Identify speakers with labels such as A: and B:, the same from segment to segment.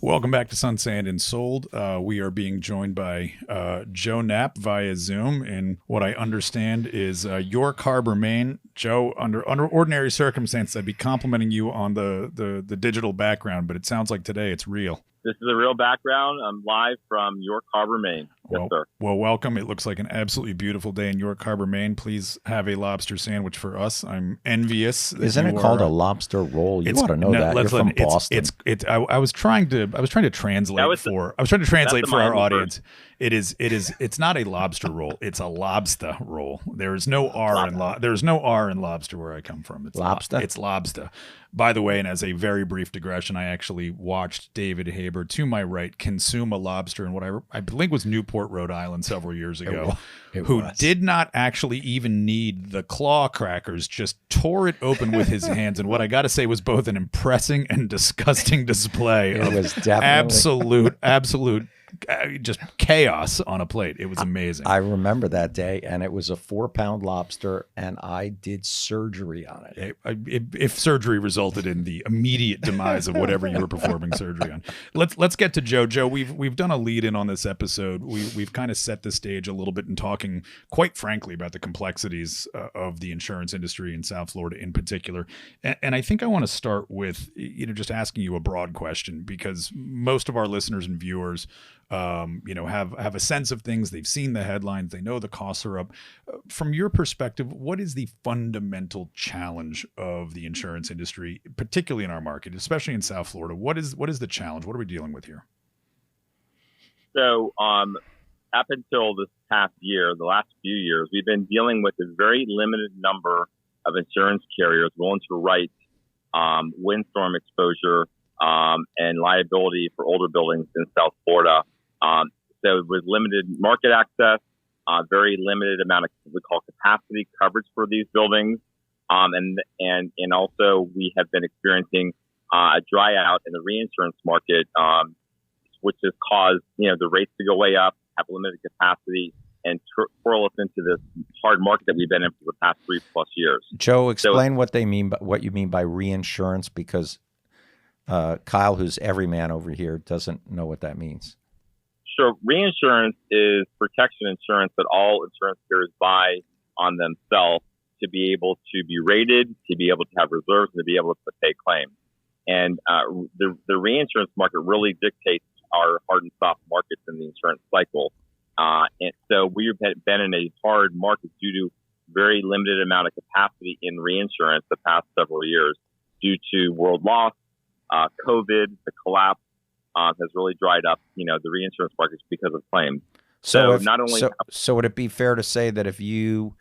A: Welcome back to Sun, Sand, and Sold. We are being joined by Joe Knapp via Zoom in what I understand is York Harbor, Maine. Joe, under ordinary circumstances, I'd be complimenting you on the digital background, but it sounds like today it's real.
B: This is a real background. I'm live from York Harbor, Maine. Yes, sir.
A: Well, welcome. It looks like an absolutely beautiful day in York Harbor, Maine. Please have a lobster sandwich for us. I'm envious.
C: Isn't it called a lobster roll? You ought to know that. You're from Boston.
A: I was trying to translate for our audience. It's not a lobster roll. It's a lobster roll. There is no R in lobster where I come from. It's
C: lobster.
A: It's lobster. By the way, and as a very brief digression, I actually watched David Haber, to my right, consume a lobster in what I believe was Newport, Rhode Island several years ago, who did not actually even need the claw crackers, just tore it open with his hands. And what I got to say was both an impressing and disgusting display of absolute just chaos on a plate. It was amazing.
C: I remember that day, and it was a 4-pound lobster, and I did surgery on it.
A: If surgery resulted in the immediate demise of whatever you were performing surgery on. Let's get to Joe. Joe, we've done a lead in on this episode. We've kind of set the stage a little bit in talking, quite frankly, about the complexities of the insurance industry in South Florida in particular. And I think I want to start with just asking you a broad question, because most of our listeners and viewers have a sense of things. They've seen the headlines. They know the costs are up. From your perspective, what is the fundamental challenge of the insurance industry, particularly in our market, especially in South Florida? What is the challenge? What are we dealing with here?
B: So, up until this past year, the last few years, we've been dealing with a very limited number of insurance carriers willing to write windstorm exposure and liability for older buildings in South Florida. So with limited market access, very limited amount of what we call capacity coverage for these buildings. And also we have been experiencing a dry out in the reinsurance market, which has caused, the rates to go way up, have limited capacity, and twirl us into this hard market that we've been in for the past 3+ years.
C: Joe, explain what you mean by reinsurance, because Kyle, who's every man over here, doesn't know what that means.
B: Sure. Reinsurance is protection insurance that all insurance carriers buy on themselves to be able to be rated, to be able to have reserves, and to be able to pay claims. And the reinsurance market really dictates our hard and soft markets in the insurance cycle. And so we've been in a hard market due to very limited amount of capacity in reinsurance the past several years due to world loss, COVID, the collapse. Has really dried up, the reinsurance markets because of claims. So
C: would it be fair to say that if you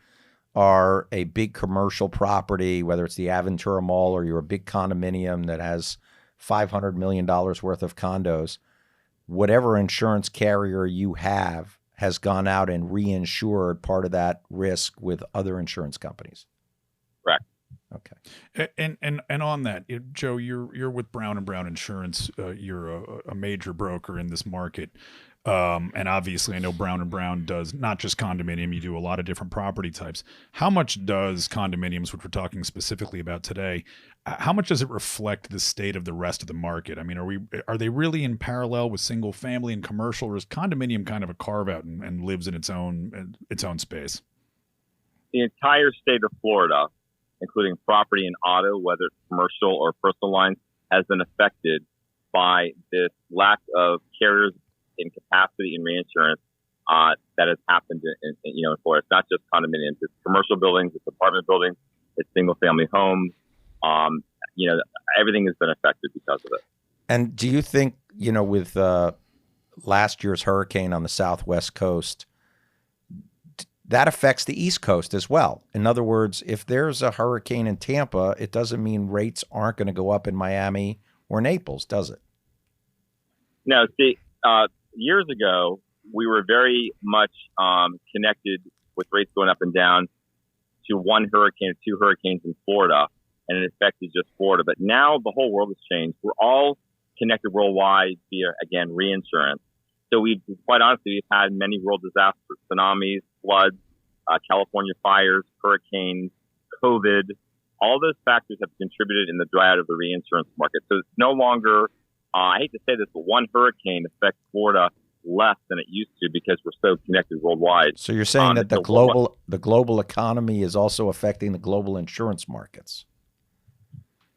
C: are a big commercial property, whether it's the Aventura Mall or you're a big condominium that has $500 million worth of condos, whatever insurance carrier you have has gone out and reinsured part of that risk with other insurance companies?
B: Correct.
A: Okay. And on that, Joe, you're with Brown & Brown Insurance. You're a major broker in this market. And obviously I know Brown & Brown does not just condominium, you do a lot of different property types. How much does condominiums, which we're talking specifically about today, how much does it reflect the state of the rest of the market? I mean, are they really in parallel with single family and commercial, or is condominium kind of a carve out and lives in its own space?
B: The entire state of Florida, including property and auto, whether it's commercial or personal lines, has been affected by this lack of carriers in capacity in reinsurance that has happened in Florida. It's not just condominiums; it's commercial buildings, it's apartment buildings, it's single-family homes. Everything has been affected because of it.
C: And do you think, with last year's hurricane on the southwest coast, that affects the East Coast as well? In other words, if there's a hurricane in Tampa, it doesn't mean rates aren't going to go up in Miami or Naples, does it?
B: No. See, years ago, we were very much connected with rates going up and down to one hurricane or two hurricanes in Florida, and it affected just Florida. But now the whole world has changed. We're all connected worldwide via, again, reinsurance. So quite honestly, we've had many world disasters, tsunamis, floods, California fires, hurricanes, COVID. All those factors have contributed in the dry out of the reinsurance market. So it's no longer I hate to say this, but one hurricane affects Florida less than it used to because we're so connected worldwide.
C: So you're saying that the global economy is also affecting the global insurance markets?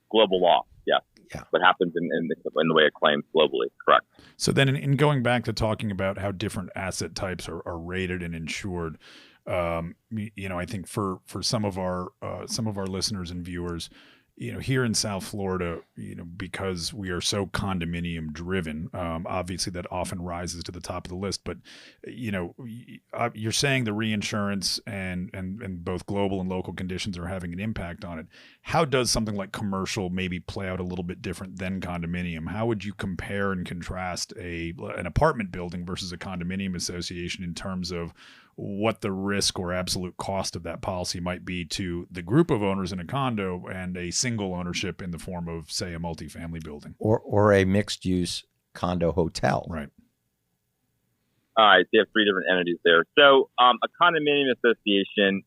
B: Global law, yes.
C: Yeah.
B: What happens in the way of claims globally, correct.
A: So then in going back to talking about how different asset types are rated and insured, I think for some of our listeners and viewers, here in South Florida, because we are so condominium driven, obviously that often rises to the top of the list. But, you're saying the reinsurance and both global and local conditions are having an impact on it. How does something like commercial maybe play out a little bit different than condominium? How would you compare and contrast an apartment building versus a condominium association in terms of what the risk or absolute cost of that policy might be to the group of owners in a condo and a single ownership in the form of, say, a multifamily building
C: or a mixed use condo hotel?
A: Right.
B: All right, they have three different entities there. So a condominium association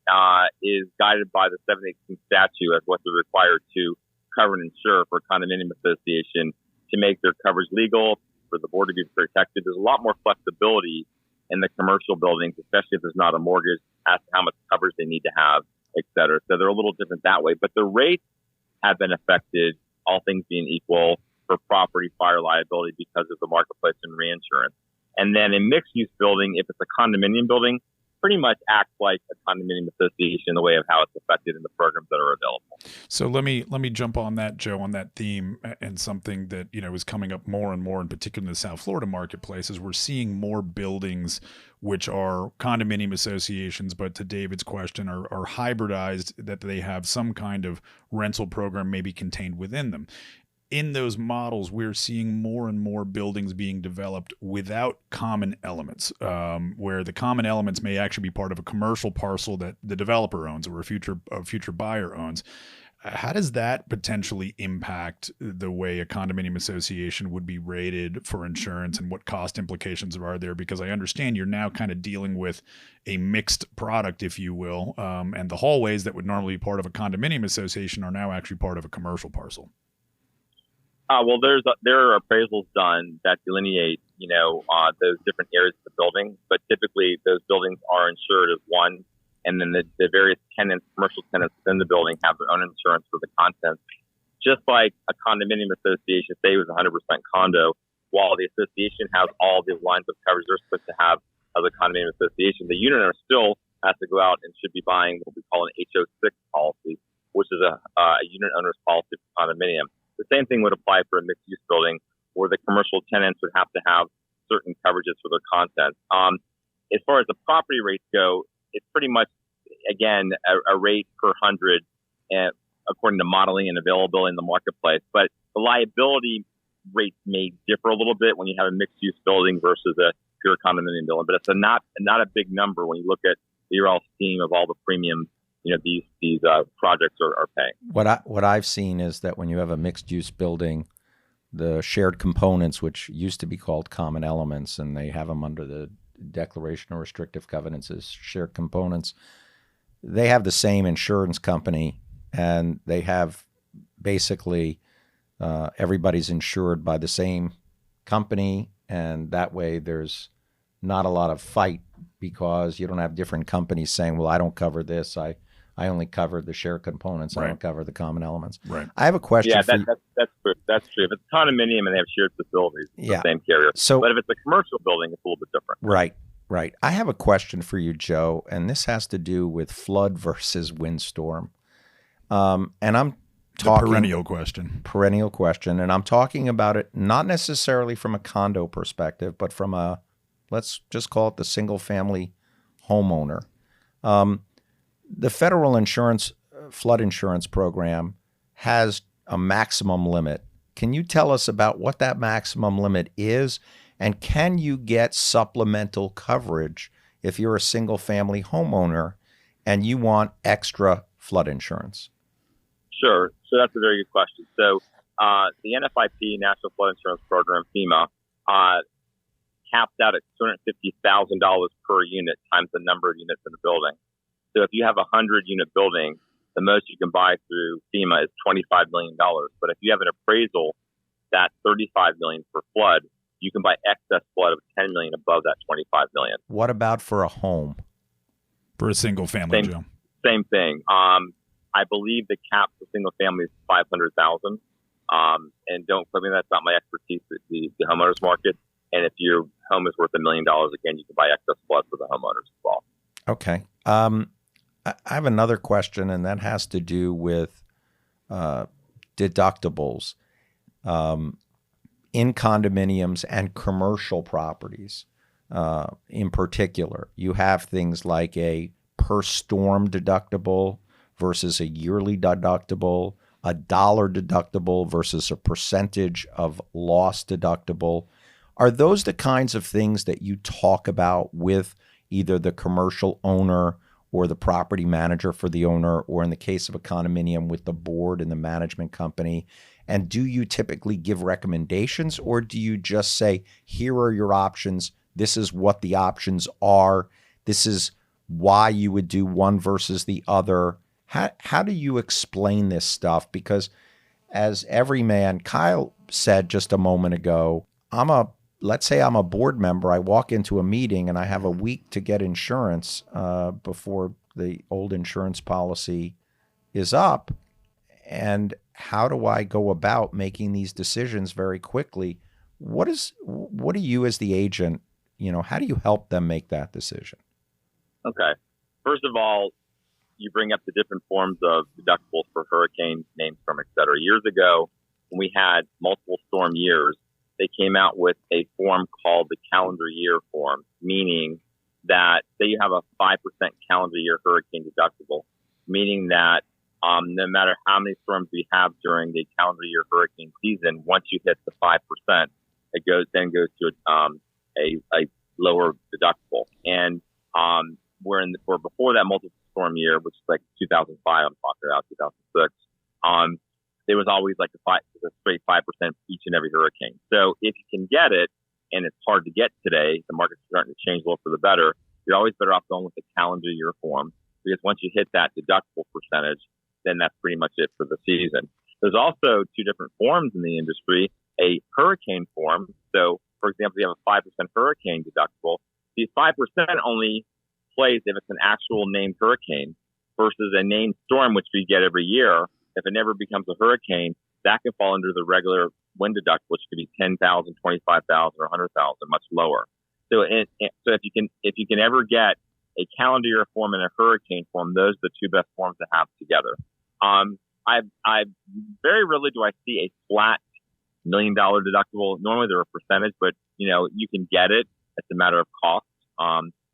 B: is guided by the 718 statute as what they're required to cover and insure for a condominium association to make their coverage legal, for the board to be protected. There's a lot more flexibility in the commercial buildings, especially if there's not a mortgage, as to how much coverage they need to have, et cetera. So they're a little different that way. But the rates have been affected, all things being equal, for property fire liability because of the marketplace and reinsurance. And then a mixed-use building, if it's a condominium building, pretty much acts like a condominium association in the way of how it's affected in the programs that are available.
A: So let me jump on that, Joe, on that theme, and something that is coming up more and more, in particular in the South Florida marketplace, is we're seeing more buildings which are condominium associations, but to David's question, are hybridized, that they have some kind of rental program maybe contained within them. In those models, we're seeing more and more buildings being developed without common elements, where the common elements may actually be part of a commercial parcel that the developer owns or a future buyer owns. How does that potentially impact the way a condominium association would be rated for insurance, and what cost implications are there? Because I understand you're now kind of dealing with a mixed product, if you will, and the hallways that would normally be part of a condominium association are now actually part of a commercial parcel.
B: Well, there are appraisals done that delineate, those different areas of the building, but typically those buildings are insured as one, and then the various tenants, commercial tenants within the building, have their own insurance for the contents. Just like a condominium association, say it was 100% condo, while the association has all the lines of coverage they're supposed to have as a condominium association, the unit owner still has to go out and should be buying what we call an HO6 policy, which is a unit owner's policy for condominium. The same thing would apply for a mixed-use building, where the commercial tenants would have to have certain coverages for their content. As far as the property rates go, it's pretty much, again, a rate per 100, according to modeling and availability in the marketplace. But the liability rates may differ a little bit when you have a mixed-use building versus a pure condominium building. But it's not a big number when you look at the overall scheme of all the premiums these projects are paying.
C: What I've seen is that when you have a mixed use building, the shared components, which used to be called common elements, and they have them under the Declaration of Restrictive Covenants as shared components, they have the same insurance company, and they have basically everybody's insured by the same company, and that way there's not a lot of fight, because you don't have different companies saying, well, I don't cover this, I only cover the shared components.
A: Right.
C: I don't cover the common elements.
A: Right.
C: I have a question.
B: Yeah,
C: for you.
B: that's true. That's true. If it's a condominium and they have shared facilities, it's the same carrier. But if it's a commercial building, it's a little bit different.
C: Right. I have a question for you, Joe, and this has to do with flood versus windstorm. And I'm talking
A: perennial question,
C: and I'm talking about it not necessarily from a condo perspective, but from let's just call it the single family homeowner. The federal flood insurance program has a maximum limit. Can you tell us about what that maximum limit is, and can you get supplemental coverage if you're a single family homeowner and you want extra flood insurance?
B: Sure. So that's a very good question. So the NFIP, National Flood Insurance Program, FEMA, caps out at $250,000 per unit times the number of units in the building. So if you have a 100-unit building, the most you can buy through FEMA is $25 million. But if you have an appraisal that $35 million for flood, you can buy excess flood of $10 million above that $25 million.
C: What about for a home?
A: For a single family, Joe?
B: Same thing. I believe the cap for single family is $500,000. And don't quote me, that's not my expertise, the homeowners market. And if your home is worth $1 million, again, you can buy excess flood for the homeowners as well.
C: Okay. I have another question, and that has to do with deductibles in condominiums and commercial properties in particular. You have things like a per storm deductible versus a yearly deductible, a dollar deductible versus a percentage of loss deductible. Are those the kinds of things that you talk about with either the commercial owner or the property manager for the owner, or in the case of a condominium with the board and the management company? And do you typically give recommendations, or do you just say, here are your options, this is what the options are, this is why you would do one versus the other? How do you explain this stuff? Because as everyman, Kyle said just a moment ago, let's say I'm a board member, I walk into a meeting and I have a week to get insurance before the old insurance policy is up. And how do I go about making these decisions very quickly? What do you as the agent, how do you help them make that decision?
B: Okay. First of all, you bring up the different forms of deductibles for hurricanes, named-storm, et cetera. Years ago, when we had multiple storm years, they came out with a form called the calendar year form, meaning that say you have a 5% calendar year hurricane deductible, meaning that no matter how many storms we have during the calendar year hurricane season, once you hit the 5%, it goes to a lower deductible. And we're before that multiple storm year, which is like 2005, I'm talking about 2006. There was always like a straight 5% each and every hurricane. So if you can get it, and it's hard to get today, the market's starting to change a little for the better, you're always better off going with the calendar year form, because once you hit that deductible percentage, then that's pretty much it for the season. There's also two different forms in the industry, a hurricane form. So, for example, you have a 5% hurricane deductible. The 5% only plays if it's an actual named hurricane versus a named storm, which we get every year. If it never becomes a hurricane, that can fall under the regular wind deductible, which could be $10,000, $25,000, or $100,000, much lower. So, so if you can ever get a calendar year form and a hurricane form, those are the two best forms to have together. I very rarely do I see a flat $1 million deductible. Normally they're a percentage, but you can get it. It's a matter of cost.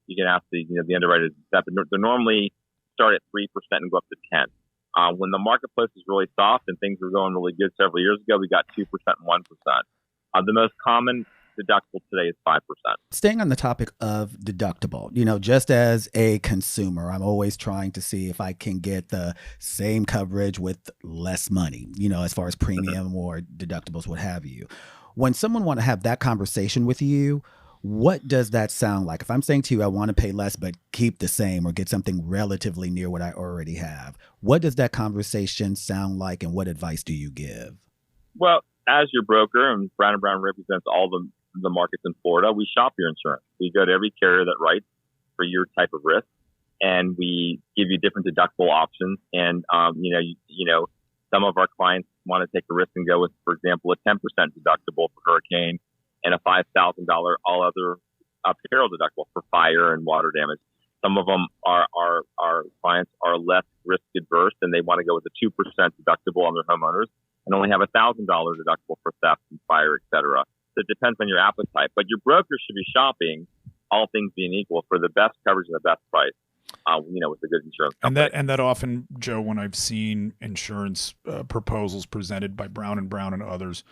B: You can ask the underwriters, but they normally start at 3% and go up to 10. When the marketplace is really soft and things were going really good several years ago, we got 2% and 1%. The most common deductible today is 5%.
D: Staying on the topic of deductible, just as a consumer, I'm always trying to see if I can get the same coverage with less money, as far as premium or deductibles, what have you. When someone want to have that conversation with you, what does that sound like? If I'm saying to you, I want to pay less, but keep the same or get something relatively near what I already have, what does that conversation sound like, and what advice do you give? Well,
B: as your broker, and Brown & Brown represents all the markets in Florida, we shop your insurance. We go to every carrier that writes for your type of risk, and we give you different deductible options. And, some of our clients want to take a risk and go with, for example, a 10% deductible for hurricane and a $5,000 all other peril deductible for fire and water damage. Some of them our clients are less risk adverse, and they want to go with a 2% deductible on their homeowners and only have a $1,000 deductible for theft and fire, et cetera. So it depends on your appetite. But your broker should be shopping, all things being equal, for the best coverage and the best price. With a good insurance company.
A: And that often, Joe, when I've seen insurance proposals presented by Brown & Brown and others,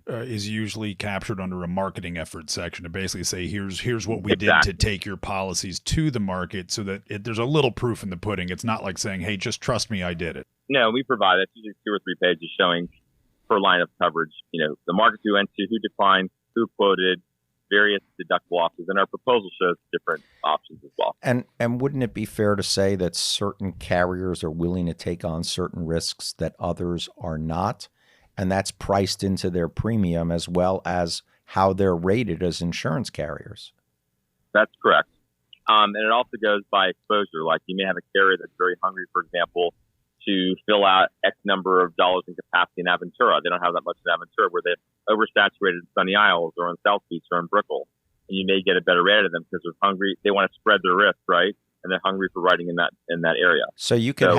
A: is usually captured under a marketing effort section to basically say, here's what we did to take your policies to the market, so that there's a little proof in the pudding. It's not like saying, hey, just trust me, I did it.
B: No, we provide it. Usually 2 or 3 pages showing per line of coverage, the markets we went to, who declined, who quoted, various deductible options, and our proposal shows different options as well.
C: And wouldn't it be fair to say that certain carriers are willing to take on certain risks that others are not? and that's priced into their premium as well as how they're rated as insurance carriers.
B: That's correct. And it also goes by exposure. Like you may have a carrier that's very hungry, for example, to fill out X number of dollars in capacity in Aventura. They don't have that much in Aventura, where they're oversaturated in Sunny Isles or in South Beach or in Brickell. And you may get a better rate out of them because they're hungry. They want to spread their risk, right? And they're hungry for writing in that area.
C: So you could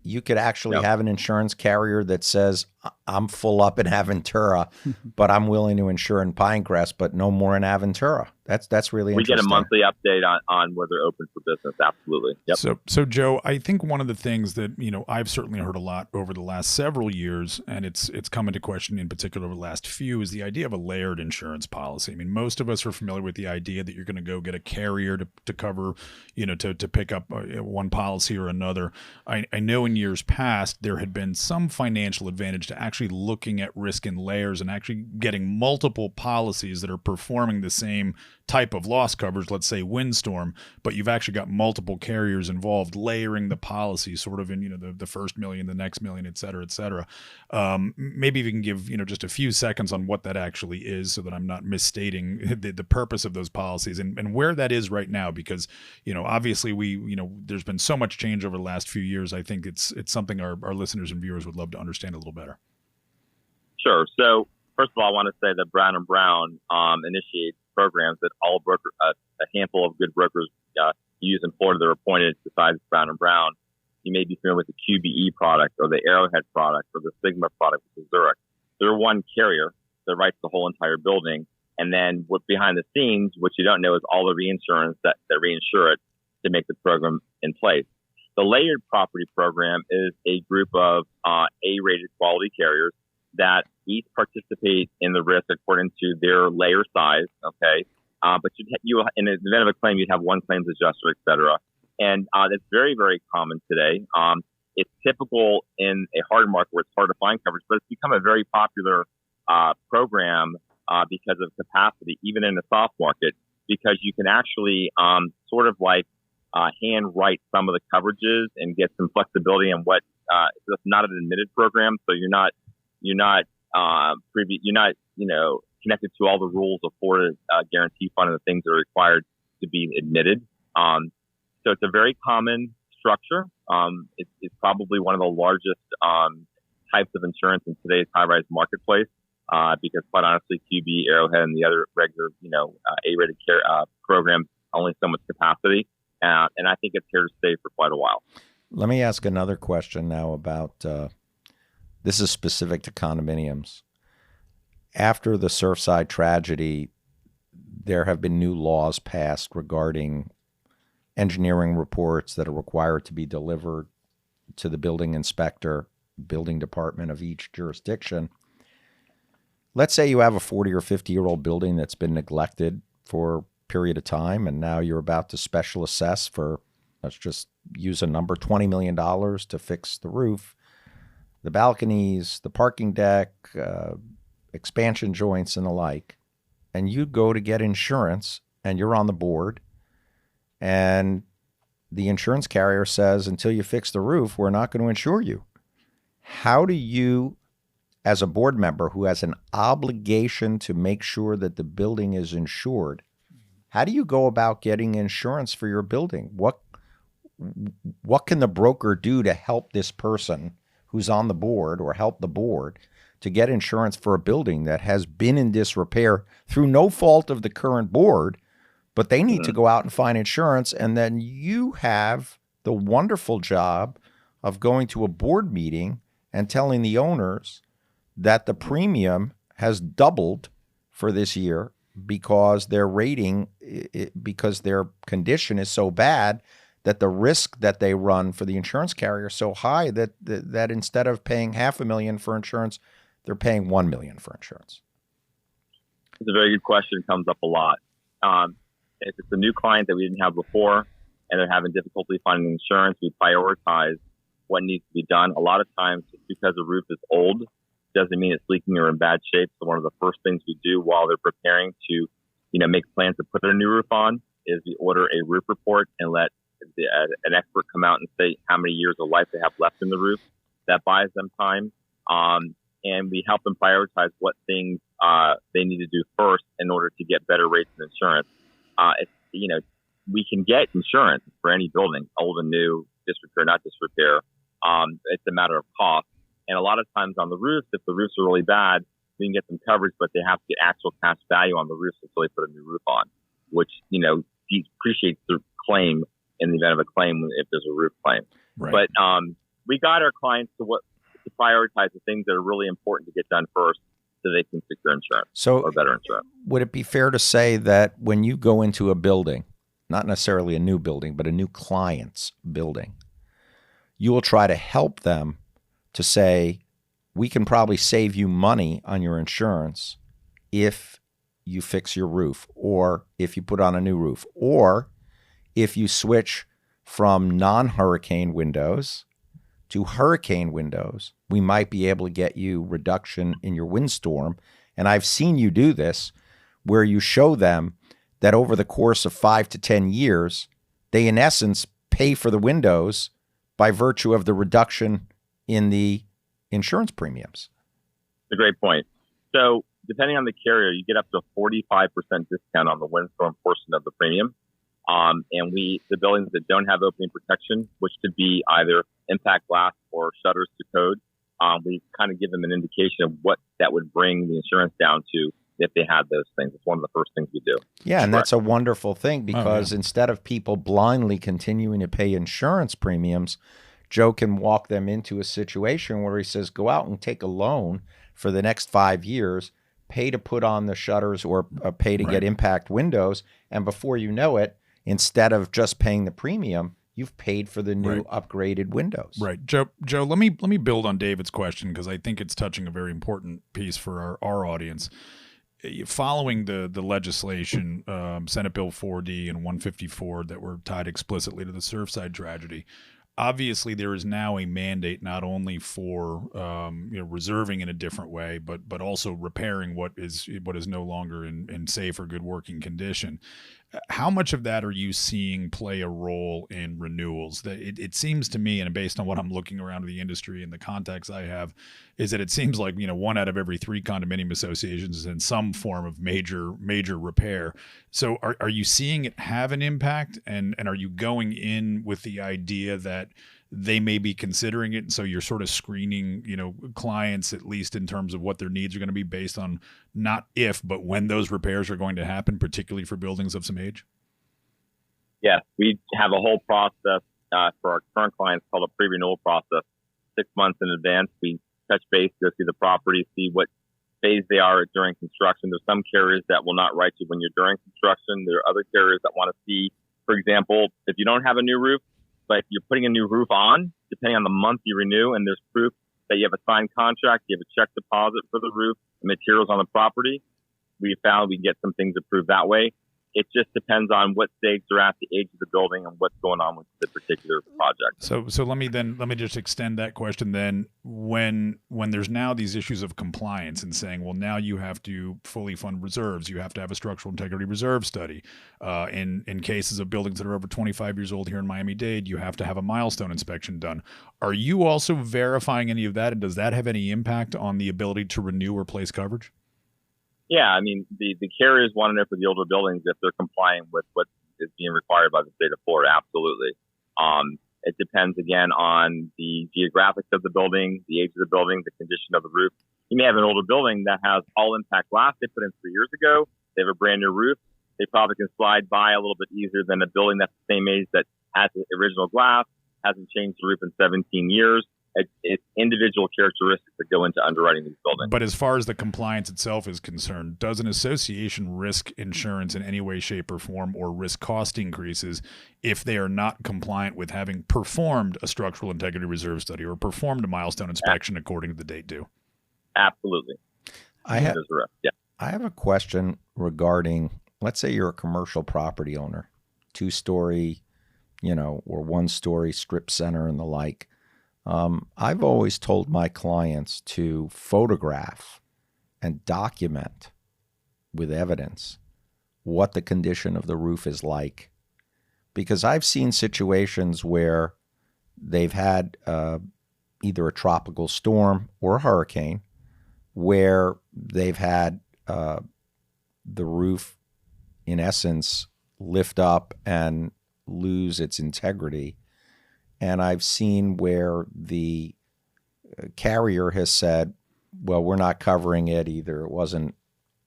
C: you could actually have an insurance carrier that says, I'm full up in Aventura, but I'm willing to insure in Pinecrest, but no more in Aventura. That's really interesting.
B: We get a monthly update on where they're open for business. Absolutely. Yep.
A: So Joe, I think one of the things that, I've certainly heard a lot over the last several years, and it's come into question in particular over the last few, is the idea of a layered insurance policy. I mean, most of us are familiar with the idea that you're going to go get a carrier to cover, to pick up one policy or another. I know in years past, there had been some financial advantage to actually looking at risk in layers and actually getting multiple policies that are performing the same type of loss coverage, let's say windstorm, but you've actually got multiple carriers involved, layering the policy sort of in, the first million, the next million, et cetera, et cetera. Maybe if you can give, just a few seconds on what that actually is so that I'm not misstating the purpose of those policies and where that is right now, because, obviously there's been so much change over the last few years. I think it's something our listeners and viewers would love to understand a little better.
B: Sure. So first of all, I want to say that Brown & Brown initiates programs that all a handful of good brokers use in Florida that are appointed besides Brown & Brown. You may be familiar with the QBE product or the Arrowhead product or the Sigma product, which is Zurich. They're one carrier that writes the whole entire building. And then what behind the scenes, what you don't know is all the reinsurance that reinsure it to make the program in place. The layered property program is a group of A-rated quality carriers that each participate in the risk according to their layer size, okay? But you in the event of a claim, you'd have one claims adjuster, et cetera. And it's very, very common today. It's typical in a hard market where it's hard to find coverage, but it's become a very popular program because of capacity, even in the soft market, because you can actually sort of like hand write some of the coverages and get some flexibility on what it's not an admitted program, so you're not connected to all the rules of Florida guarantee fund and the things that are required to be admitted. So it's a very common structure. It's probably one of the largest types of insurance in today's high-rise marketplace because, quite honestly, QB, Arrowhead, and the other regular, A-rated care programs only so much capacity, and I think it's here to stay for quite a while.
C: Let me ask another question now about. This is specific to condominiums. After the Surfside tragedy, there have been new laws passed regarding engineering reports that are required to be delivered to the building inspector, building department of each jurisdiction. Let's say you have a 40 or 50-year-old building that's been neglected for a period of time, and now you're about to special assess for, let's just use a number, $20 million to fix the roof, the balconies, the parking deck, expansion joints, and the like. And you go to get insurance, and you're on the board, and the insurance carrier says, until you fix the roof, we're not going to insure you. How do you, as a board member who has an obligation to make sure that the building is insured, how do you go about getting insurance for your building? What can the broker do to help this person who's on the board or help the board to get insurance for a building that has been in disrepair through no fault of the current board, but they need to go out and find insurance? And then you have the wonderful job of going to a board meeting and telling the owners that the premium has doubled for this year because their rating, because their condition is so bad that the risk that they run for the insurance carrier is so high that instead of paying $500,000 for insurance, they're paying $1 million for insurance.
B: It's a very good question. It comes up a lot. If it's a new client that we didn't have before and they're having difficulty finding insurance, we prioritize what needs to be done. A lot of times, just because the roof is old doesn't mean it's leaking or in bad shape. So one of the first things we do while they're preparing to, make plans to put their new roof on is we order a roof report and let an expert come out and say how many years of life they have left in the roof. That buys them time. and we help them prioritize what things they need to do first in order to get better rates of insurance. We can get insurance for any building, old and new, disrepair, not disrepair. It's a matter of cost. And a lot of times on the roofs, if the roofs are really bad, we can get them coverage, but they have to get actual cash value on the roofs until they put a new roof on, which, depreciates the claim in the event of a claim if there's a roof claim.
A: Right.
B: But we guide our clients to prioritize the things that are really important to get done first so they can secure insurance or better insurance.
C: Would it be fair to say that when you go into a building, not necessarily a new building, but a new client's building, you will try to help them to say, we can probably save you money on your insurance if you fix your roof, or if you put on a new roof, or if you switch from non-hurricane windows to hurricane windows, we might be able to get you reduction in your windstorm. And I've seen you do this where you show them that over the course of 5 to 10 years, they in essence pay for the windows by virtue of the reduction in the insurance premiums.
B: It's a great point. So depending on the carrier, you get up to a 45% discount on the windstorm portion of the premium. And the buildings that don't have opening protection, which could be either impact glass or shutters to code, we kind of give them an indication of what that would bring the insurance down to if they had those things. It's one of the first things we do.
C: Yeah, and that's a wonderful thing because instead of people blindly continuing to pay insurance premiums, Joe can walk them into a situation where he says, go out and take a loan for the next 5 years, pay to put on the shutters or pay to get impact windows. And before you know it, instead of just paying the premium, you've paid for the new upgraded windows.
A: Right. Joe, let me build on David's question because I think it's touching a very important piece for our audience. Following the legislation, Senate Bill 4D and 154 that were tied explicitly to the Surfside tragedy, obviously there is now a mandate not only for reserving in a different way, but also repairing what is no longer in safe or good working condition. How much of that are you seeing play a role in renewals? That it seems to me, and based on what I'm looking around the industry and the contacts I have, is that it seems like 1 out of every 3 condominium associations is in some form of major repair. So are you seeing it have an impact, and are you going in with the idea that they may be considering it, and so you're sort of screening clients at least in terms of what their needs are going to be based on not if but when those repairs are going to happen, particularly for buildings of some age?
B: Yes, we have a whole process for our current clients called a pre-renewal process. 6 months in advance, we touch base, go see the property, see what phase they are during construction. There's some carriers that will not write you when you're during construction. There are other carriers that want to see, for example, if you don't have a new roof, but you're putting a new roof on, depending on the month you renew, and there's proof that you have a signed contract, you have a check deposit for the roof, materials on the property, we found we can get some things approved that way. It just depends on what stage they're at, the age of the building, and what's going on with the particular project.
A: So let me just extend that question then. When there's now these issues of compliance and saying, well, now you have to fully fund reserves, you have to have a structural integrity reserve study. In cases of buildings that are over 25 years old here in Miami-Dade, you have to have a milestone inspection done. Are you also verifying any of that, and does that have any impact on the ability to renew or place coverage?
B: Yeah, I mean, the carriers want to know for the older buildings if they're complying with what is being required by the state of Florida. Absolutely. It depends, again, on the geographics of the building, the age of the building, the condition of the roof. You may have an older building that has all impact glass they put in 3 years ago. They have a brand new roof. They probably can slide by a little bit easier than a building that's the same age that has the original glass, hasn't changed the roof in 17 years. It's individual characteristics that go into underwriting these buildings.
A: But as far as the compliance itself is concerned, does an association risk insurance in any way, shape, or form, or risk cost increases if they are not compliant with having performed a structural integrity reserve study or performed a milestone inspection according to the date due?
B: Absolutely.
C: I have a question regarding, let's say you're a commercial property owner, 2-story, or 1-story strip center and the like. I've always told my clients to photograph and document with evidence what the condition of the roof is like, because I've seen situations where they've had either a tropical storm or a hurricane, where they've had the roof, in essence, lift up and lose its integrity. And I've seen where the carrier has said, well, we're not covering it. Either it wasn't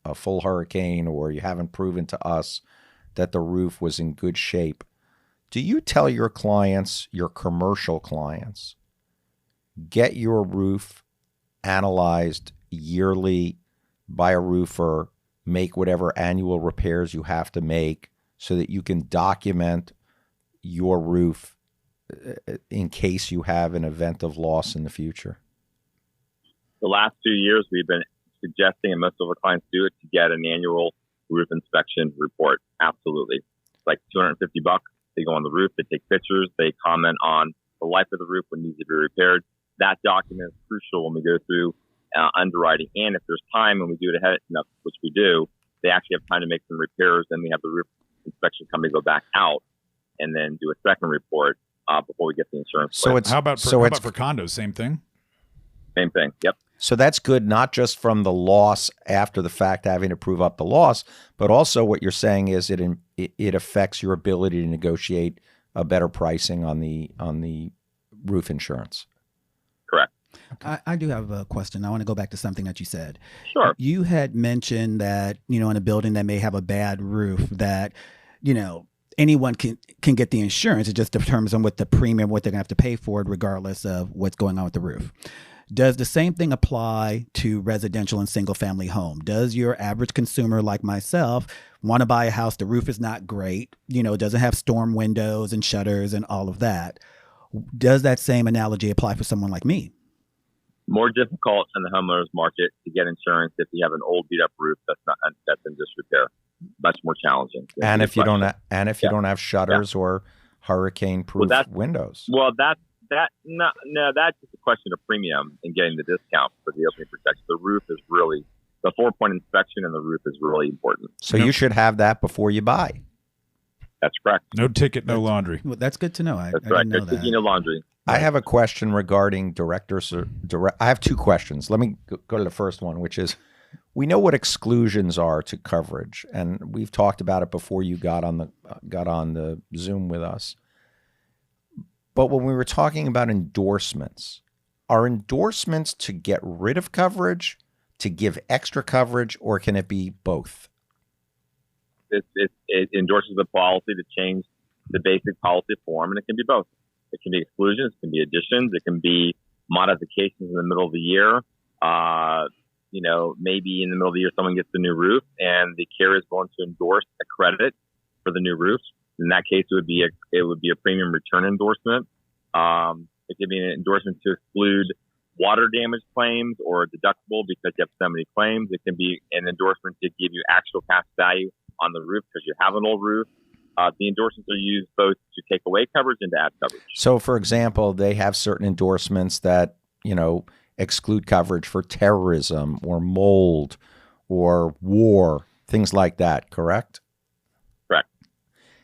C: a full hurricane or you haven't proven to us that the roof was in good shape. Do you tell your clients, your commercial clients, get your roof analyzed yearly by a roofer, make whatever annual repairs you have to make so that you can document your roof in case you have an event of loss in the future?
B: The last 2 years, we've been suggesting, and most of our clients do it, to get an annual roof inspection report. Absolutely. It's like $250. They go on the roof, they take pictures, they comment on the life of the roof, when it needs to be repaired. That document is crucial when we go through underwriting. And if there's time and we do it ahead enough, which we do, they actually have time to make some repairs. Then we have the roof inspection company go back out and then do a second report before we get the insurance.
C: So it's,
A: how about for condos? Same thing?
B: Same thing. Yep.
C: So that's good, not just from the loss after the fact, having to prove up the loss, but also what you're saying is it affects your ability to negotiate a better pricing on the roof insurance.
B: Correct.
D: I do have a question. I want to go back to something that you said.
B: Sure.
D: You had mentioned that, in a building that may have a bad roof, that, anyone can get the insurance. It just determines on what the premium, what they're going to have to pay for it, regardless of what's going on with the roof. Does the same thing apply to residential and single family home? Does your average consumer like myself want to buy a house? The roof is not great, doesn't have storm windows and shutters and all of that. Does that same analogy apply for someone like me?
B: More difficult in the homeowners market to get insurance if you have an old beat up roof that's in disrepair. Much more challenging.
C: And if you don't have shutters or hurricane proof windows.
B: Well, that's just a question of premium and getting the discount for the opening protection. The roof is really, the 4-point inspection and the roof is really important.
C: So you should have that before you buy.
B: That's correct.
A: No ticket, no laundry.
D: Well, that's good to know. I
B: That's right.
D: didn't know that.
B: No laundry.
C: I have a question regarding directors. I have two questions. Let me go to the first one, which is, we know what exclusions are to coverage, and we've talked about it before you got on the Zoom with us. But when we were talking about endorsements, are endorsements to get rid of coverage, to give extra coverage, or can it be both?
B: It endorses the policy to change the basic policy form, and it can be both. It can be exclusions, it can be additions, it can be modifications in the middle of the year. Maybe in the middle of the year, someone gets a new roof, and the carrier is going to endorse a credit for the new roof. In that case, it would be a premium return endorsement. It could be an endorsement to exclude water damage claims or a deductible because you have so many claims. It can be an endorsement to give you actual cash value on the roof because you have an old roof. The endorsements are used both to take away coverage and to add coverage.
C: So, for example, they have certain endorsements that, exclude coverage for terrorism or mold or war, things like that, correct?
B: Correct.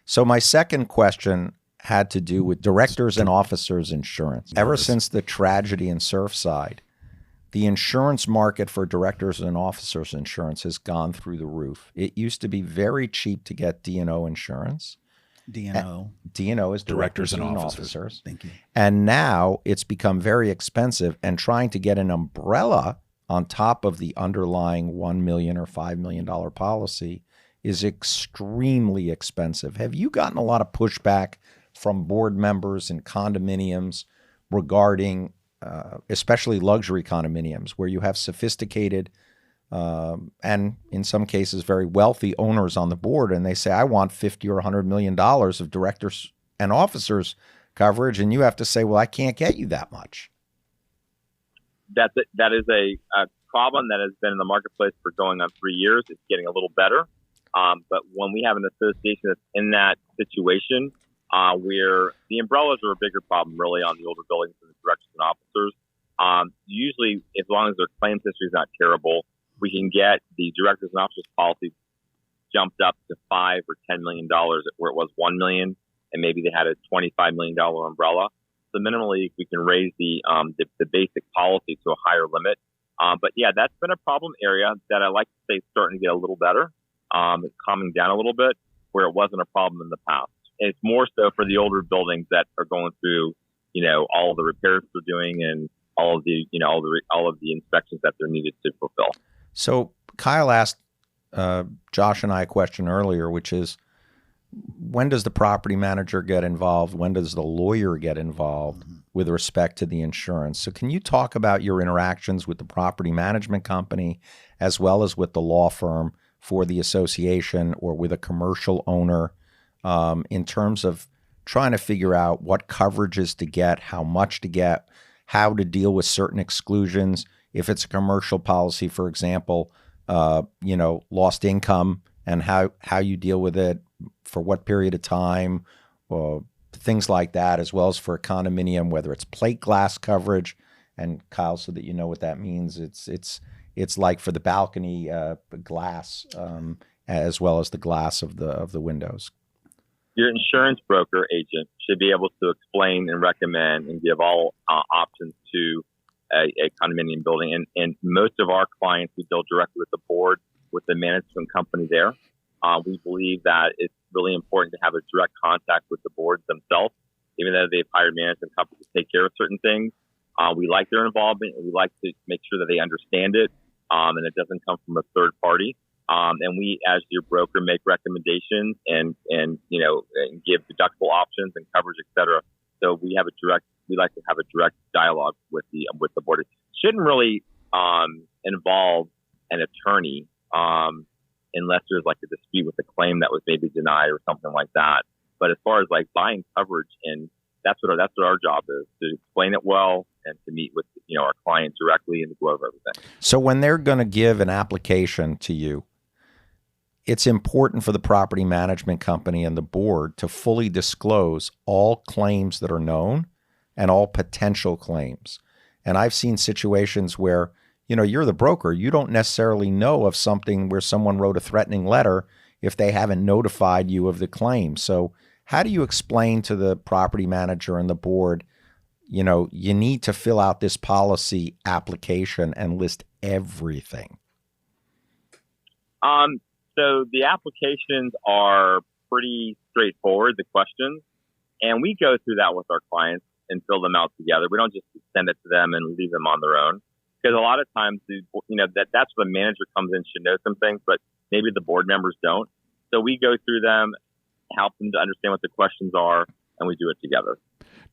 C: So my second question had to do with directors and officers insurance. Ever since the tragedy in Surfside, the insurance market for directors and officers insurance has gone through the roof. It used to be very cheap to get D&O insurance. D&O is directors and officers.
D: Thank you.
C: And now it's become very expensive, and trying to get an umbrella on top of the underlying $1 million or $5 million policy is extremely expensive. Have you gotten a lot of pushback from board members in condominiums regarding, especially luxury condominiums, where you have sophisticated and in some cases very wealthy owners on the board, and they say, I want $50 or $100 million of directors and officers coverage, and you have to say, well, I can't get you that much.
B: That is a problem that has been in the marketplace for going on 3 years. It's getting a little better. But when we have an association that's in that situation, where the umbrellas are a bigger problem really on the older buildings than the directors and officers, usually as long as their claims history is not terrible, we can get the directors and officers policy jumped up to $5 or $10 million where it was $1 million, and maybe they had a $25 million umbrella. So minimally, we can raise the basic policy to a higher limit. But yeah, that's been a problem area that I like to say is starting to get a little better. It's calming down a little bit where it wasn't a problem in the past. And it's more so for the older buildings that are going through, all the repairs they're doing and all of the, all of the inspections that they're needed to fulfill.
C: So Kyle asked Josh and I a question earlier, which is, when does the property manager get involved? When does the lawyer get involved with respect to the insurance? So can you talk about your interactions with the property management company as well as with the law firm for the association or with a commercial owner in terms of trying to figure out what coverages to get, how much to get, how to deal with certain exclusions? If it's a commercial policy, for example, lost income and how you deal with it, for what period of time, things like that, as well as for a condominium, whether it's plate glass coverage. And Kyle, so that you know what that means, it's like for the balcony glass as well as the glass of the windows.
B: Your insurance broker agent should be able to explain and recommend and give all options to a condominium building. And most of our clients, we deal directly with the board, with the management company there. We believe that it's really important to have a direct contact with the boards themselves, even though they've hired management companies to take care of certain things. We like their involvement, and we like to make sure that they understand it, and it doesn't come from a third party. And we, as your broker, make recommendations and give deductible options and coverage, et cetera. So we like to have a direct dialogue with the board. It shouldn't really involve an attorney. Unless there's like a dispute with a claim that was maybe denied or something like that. But as far as like buying coverage, and that's what our job is, to explain it well and to meet with our client directly and to go over everything.
C: So when they're going to give an application to you, it's important for the property management company and the board to fully disclose all claims that are known and all potential claims. And I've seen situations where you're the broker. You don't necessarily know of something where someone wrote a threatening letter if they haven't notified you of the claim. So how do you explain to the property manager and the board, you need to fill out this policy application and list everything?
B: So the applications are pretty straightforward, the questions, and we go through that with our clients and fill them out together. We don't just send it to them and leave them on their own. Because a lot of times, that's where the manager comes in, should know some things, but maybe the board members don't. So we go through them, help them to understand what the questions are, and we do it together.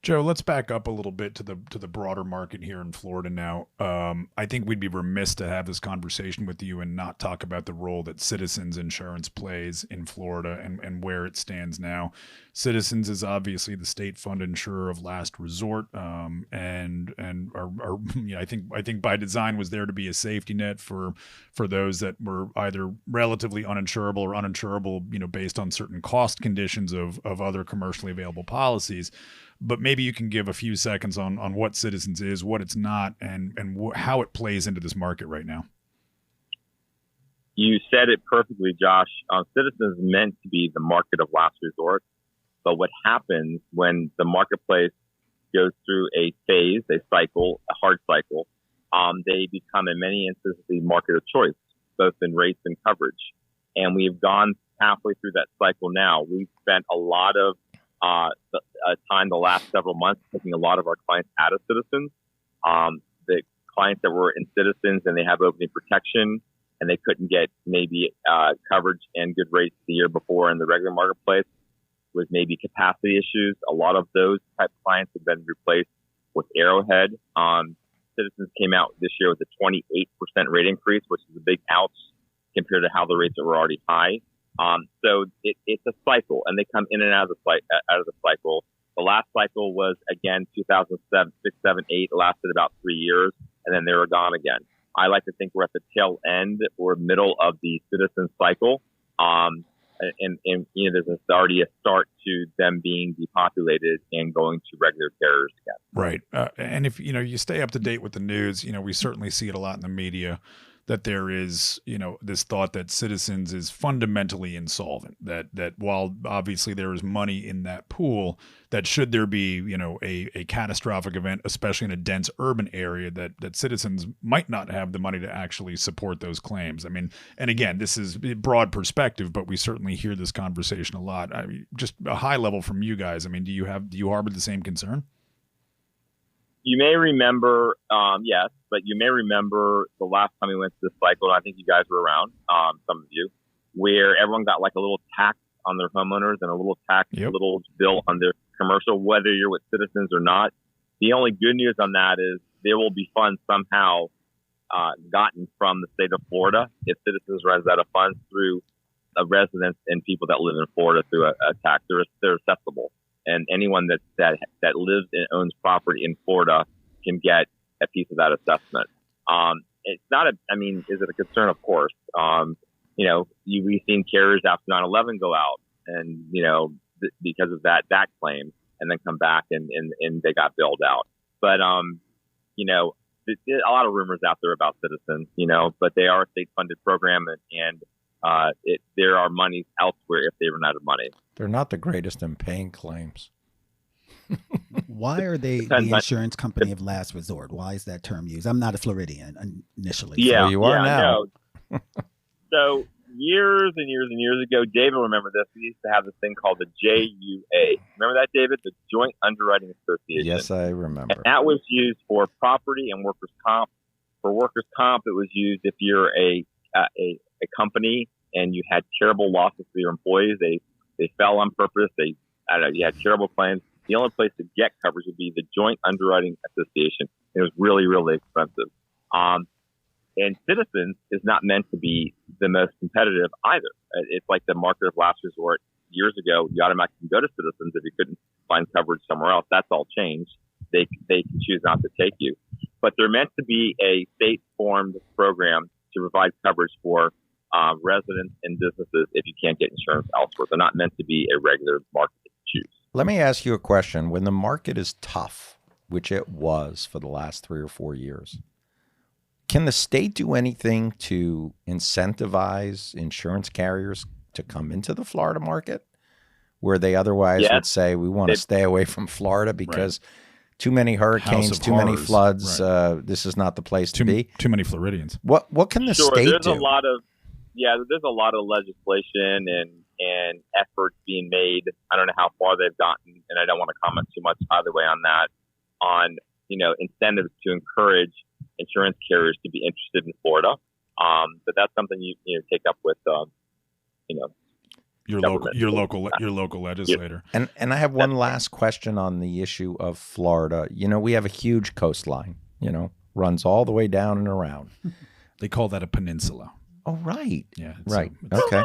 A: Joe, let's back up a little bit to the broader market here in Florida now. I think we'd be remiss to have this conversation with you and not talk about the role that Citizens Insurance plays in Florida and where it stands now. Citizens is obviously the state fund insurer of last resort, and I think by design was there to be a safety net for those that were either relatively uninsurable or uninsurable, based on certain cost conditions of other commercially available policies. But maybe you can give a few seconds on what Citizens is, what it's not, and how it plays into this market right now.
B: You said it perfectly, Josh. Citizens is meant to be the market of last resort. But what happens when the marketplace goes through a phase, a cycle, a hard cycle, they become in many instances the market of choice, both in rates and coverage. And we've gone halfway through that cycle now. We've spent a lot of time the last several months taking a lot of our clients out of Citizens. The clients that were in Citizens and they have opening protection and they couldn't get maybe coverage and good rates the year before in the regular marketplace with maybe capacity issues. A lot of those type of clients have been replaced with Arrowhead. Citizens came out this year with a 28% rate increase, which is a big ouch compared to how the rates were already high. So it's a cycle, and they come in and out of the cycle. The last cycle was, again, 2007, 6, 7, 8. It lasted about 3 years, and then they were gone again. I like to think we're at the tail end or middle of the Citizen cycle. And there's already a start to them being depopulated and going to regular carriers again.
A: Right. And if, you stay up to date with the news, we certainly see it a lot in the media. that there is, this thought that Citizens is fundamentally insolvent, that while obviously there is money in that pool, that should there be, a catastrophic event, especially in a dense urban area, that Citizens might not have the money to actually support those claims. I mean, and again, this is a broad perspective, but we certainly hear this conversation a lot. I mean, just a high level from you guys. I mean, do you harbor the same concern?
B: You may remember, yes, but you may remember the last time we went to this cycle, and I think you guys were around, some of you, where everyone got like a little tax on their homeowners and a little tax, little bill on their commercial, whether you're with Citizens or not. The only good news on that is there will be funds somehow gotten from the state of Florida if Citizens runs out of funds through residents and people that live in Florida through a tax. They're accessible. And anyone that lives and owns property in Florida can get a piece of that assessment. It's not is it a concern? Of course. We've seen carriers after 9/11 go out and, because of that claim and then come back and they got bailed out. But, there's a lot of rumors out there about Citizens, but they are a state funded program and there are monies elsewhere if they run out of money.
C: They're not the greatest in paying claims.
D: Why are they the insurance company of last resort? Why is that term used? I'm not a Floridian initially.
C: Yeah, so you are now.
B: No. So years and years and years ago, David will remember this. We used to have this thing called the JUA. Remember that, David? The Joint Underwriting Association.
C: Yes, I remember.
B: And that was used for property and workers' comp. For workers' comp, it was used if you're a company and you had terrible losses for your employees. They fell on purpose. You had terrible claims. The only place to get coverage would be the Joint Underwriting Association. It was really, really expensive. And Citizens is not meant to be the most competitive either. It's like the market of last resort. Years ago, you automatically go to Citizens if you couldn't find coverage somewhere else. That's all changed. They can choose not to take you. But they're meant to be a state-formed program to provide coverage for residents and businesses if you can't get insurance elsewhere. They're not meant to be a regular market to choose.
C: Let me ask you a question. When the market is tough, which it was for the last 3 or 4 years, can the state do anything to incentivize insurance carriers to come into the Florida market where they otherwise would say, we want to stay away from Florida because too many hurricanes, too many floods, this is not the place to be?
A: Too many Floridians.
C: What can the state do?
B: There's a lot of legislation and efforts being made. I don't know how far they've gotten, and I don't want to comment too much either way on that, on, incentives to encourage insurance carriers to be interested in Florida. But that's something you take up with,
A: your local legislator.
C: And I have one last question on the issue of Florida. We have a huge coastline, runs all the way down and around.
A: They call that a peninsula.
C: Oh, right.
A: Yeah.
C: Right. Okay.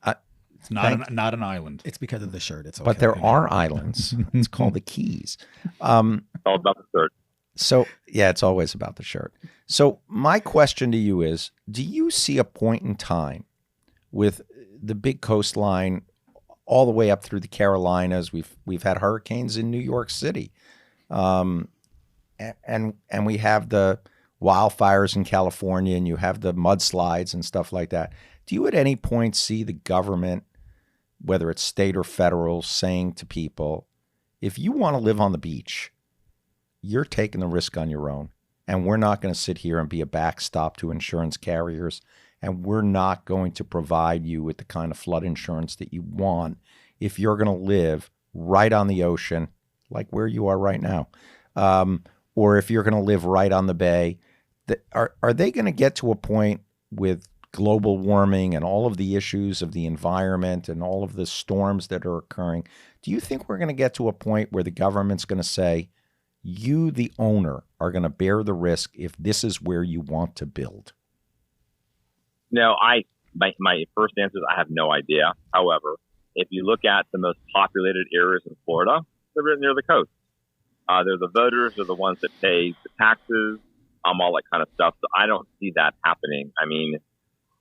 A: It's not an island.
D: It's because of the shirt. It's okay.
C: But there are islands. It's called the Keys.
B: All about the shirt.
C: So, yeah, it's always about the shirt. So my question to you is, do you see a point in time with the big coastline all the way up through the Carolinas? We've had hurricanes in New York City. And we have the wildfires in California, and you have the mudslides and stuff like that. Do you at any point see the government, whether it's state or federal, saying to people, if you want to live on the beach, you're taking the risk on your own, and we're not going to sit here and be a backstop to insurance carriers, and we're not going to provide you with the kind of flood insurance that you want if you're going to live right on the ocean, like where you are right now, or if you're going to live right on the bay. Are they going to get to a point with global warming and all of the issues of the environment and all of the storms that are occurring? Do you think we're going to get to a point where the government's going to say, you, the owner, are going to bear the risk if this is where you want to build?
B: No, my first answer is I have no idea. However, if you look at the most populated areas in Florida, they're right near the coast. They're the voters, they're the ones that pay the taxes, all that kind of stuff. So I don't see that happening. I mean,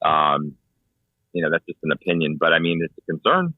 B: that's just an opinion, but I mean, it's a concern.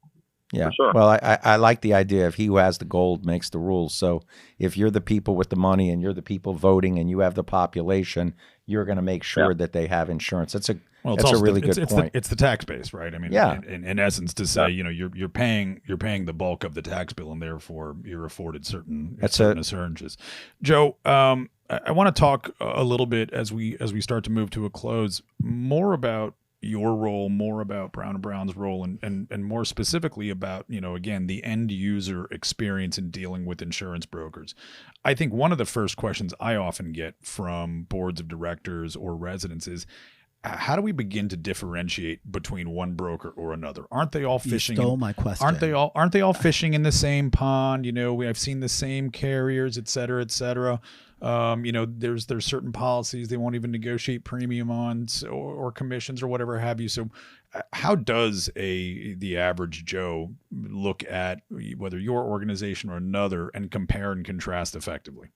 C: Yeah.
B: For sure.
C: Well, I like the idea of he who has the gold makes the rules. So if you're the people with the money and you're the people voting and you have the population, you're going to make sure that they have insurance. That's a really good point.
A: It's the tax base, right? I mean, in essence, to say you're paying the bulk of the tax bill, and therefore you're afforded certain assurances. Joe, I want to talk a little bit as we start to move to a close, more about your role, more about Brown & Brown's role, and more specifically about, again, the end user experience in dealing with insurance brokers. I think one of the first questions I often get from boards of directors or residents is, how do we begin to differentiate between one broker or another? Aren't they all fishing?
D: You stole my question.
A: Aren't they all fishing in the same pond? I've seen the same carriers, et cetera, et cetera. There's certain policies they won't even negotiate premium on or commissions or whatever have you. So how does the average Joe look at whether your organization or another and compare and contrast effectively?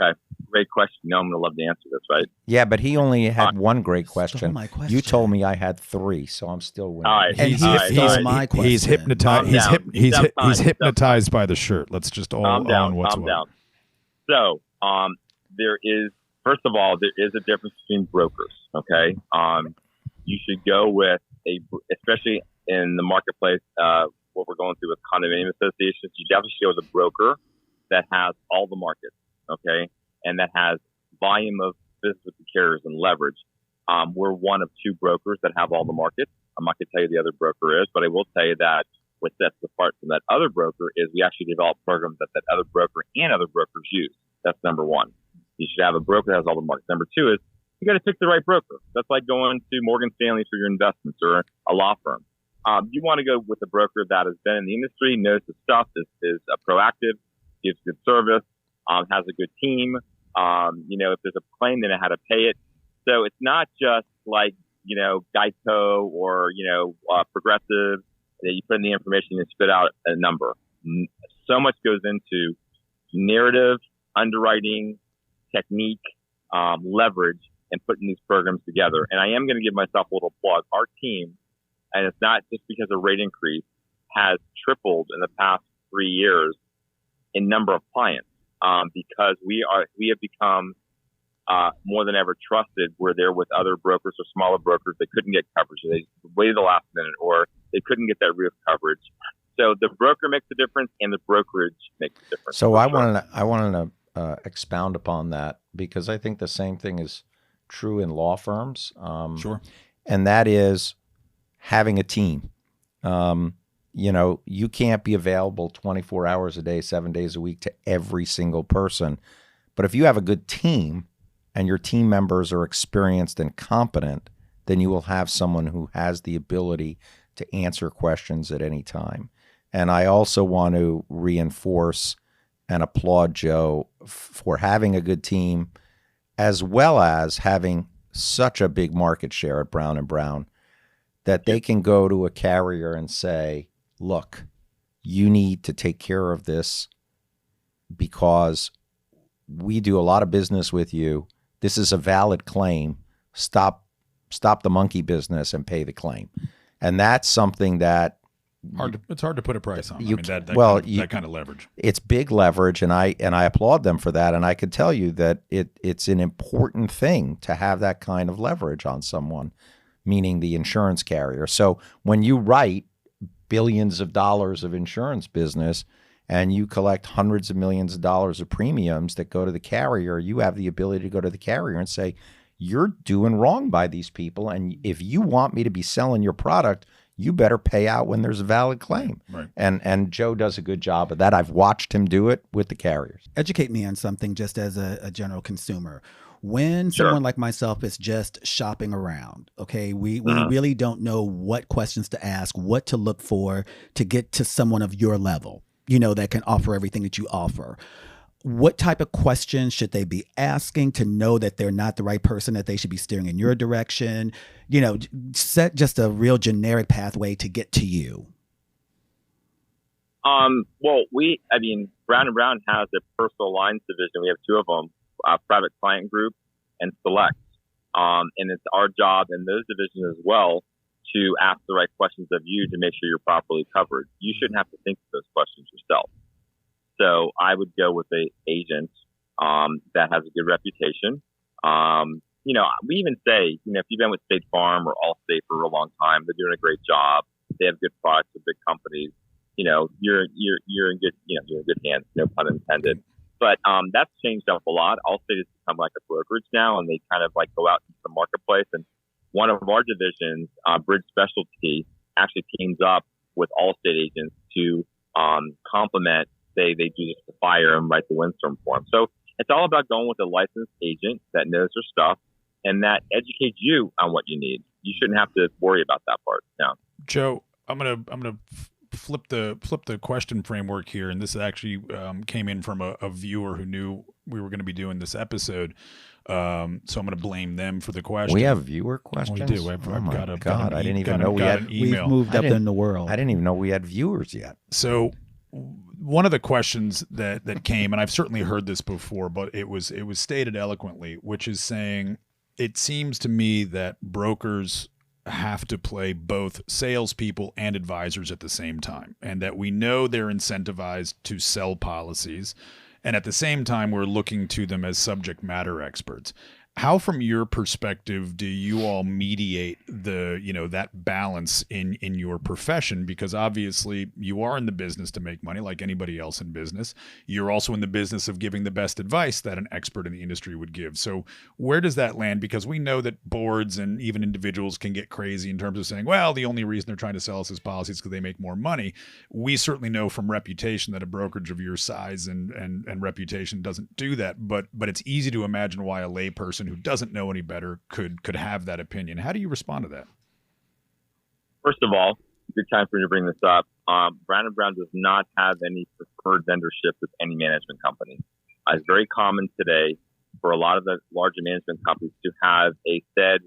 B: Okay, great question. I'm going to love to answer this, right?
C: Yeah, but he only had one great
D: Stole
C: question.
D: my question.
C: You told me I had three, so I'm still winning.
B: All right.
D: And he stole my question.
A: He's hypnotized. He's hypnotized by the shirt. Let's just all own what's what.
B: Down. So, there is a difference between brokers. Okay, you should go with especially in the marketplace. What we're going through with condominium associations, you definitely should go with a broker that has all the markets. Okay, and that has volume of business with the carriers and leverage. We're one of two brokers that have all the markets. I'm not going to tell you the other broker is, but I will tell you that what sets us apart from that other broker is we actually develop programs that other broker and other brokers use. That's number one. You should have a broker that has all the markets. Number two is you got to pick the right broker. That's like going to Morgan Stanley for your investments or a law firm. You want to go with a broker that has been in the industry, knows the stuff, is proactive, gives good service, has a good team. If there's a claim, they know how to pay it. So it's not just like, Geico or, Progressive that you put in the information and spit out a number. So much goes into narrative, underwriting, technique, leverage, and putting these programs together. And I am going to give myself a little plug. Our team, and it's not just because of rate increase, has tripled in the past 3 years in number of clients. Because we have become more than ever trusted. We're there with other brokers or smaller brokers that couldn't get coverage. They waited the last minute, or they couldn't get that roof coverage. So the broker makes a difference, and the brokerage makes a difference.
C: So I wanted to expound upon that, because I think the same thing is true in law firms.
A: Sure.
C: And that is having a team. You can't be available 24 hours a day, 7 days a week to every single person. But if you have a good team and your team members are experienced and competent, then you will have someone who has the ability to answer questions at any time. And I also want to reinforce and applaud Joe for having a good team, as well as having such a big market share at Brown & Brown that they can go to a carrier and say, look, you need to take care of this because we do a lot of business with you. This is a valid claim. Stop the monkey business and pay the claim. And that's something that
A: it's hard to put a price on. That kind of leverage.
C: It's big leverage, and I applaud them for that. And I could tell you that it's an important thing to have that kind of leverage on someone, meaning the insurance carrier. So when you write billions of dollars of insurance business and you collect hundreds of millions of dollars of premiums that go to the carrier, you have the ability to go to the carrier and say, you're doing wrong by these people. And if you want me to be selling your product, you better pay out when there's a valid claim.
A: Right.
C: And Joe does a good job of that. I've watched him do it with the carriers.
D: Educate me on something just as a general consumer. When someone like myself is just shopping around, okay, we really don't know what questions to ask, what to look for to get to someone of your level, that can offer everything that you offer. What type of questions should they be asking to know that they're not the right person, that they should be steering in your direction? Set just a real generic pathway to get to you.
B: Brown & Brown has a personal lines division. We have two of them. Private Client Group and Select. And it's our job in those divisions as well to ask the right questions of you to make sure you're properly covered. You shouldn't have to think of those questions yourself. So I would go with an agent that has a good reputation. We even say, if you've been with State Farm or Allstate for a long time, they're doing a great job. They have good products with big companies. You're in good, you're in good hands. No pun intended. But that's changed up a lot. Allstate has become like a brokerage now, and they kind of like go out into the marketplace. And one of our divisions, Bridge Specialty, actually teams up with Allstate agents to complement. They do just the fire and write the windstorm for them. So it's all about going with a licensed agent that knows their stuff and that educates you on what you need. You shouldn't have to worry about that part. No.
A: Joe, I'm gonna flip the question framework here, and this actually came in from a viewer who knew we were going to be doing this episode. So I'm going to blame them for the question.
C: We have viewer questions.
A: We do. I've got
C: I didn't even know we had
A: an email.
D: We've moved up in the world.
C: I didn't even know we had viewers yet.
A: So one of the questions that came, and I've certainly heard this before, but it was stated eloquently, which is saying, it seems to me that brokers have to play both salespeople and advisors at the same time, and that we know they're incentivized to sell policies, and at the same time we're looking to them as subject matter experts. How, from your perspective, do you all mediate that balance in your profession? Because obviously you are in the business to make money like anybody else in business. You're also in the business of giving the best advice that an expert in the industry would give. So where does that land? Because we know that boards and even individuals can get crazy in terms of saying, well, the only reason they're trying to sell us this policy is because they make more money. We certainly know from reputation that a brokerage of your size and reputation doesn't do that. But it's easy to imagine why a layperson who doesn't know any better could have that opinion. How do you respond to that?
B: First of all, good time for you to bring this up. Brown & Brown does not have any preferred vendorship with any management company. It's very common today for a lot of the larger management companies to have a said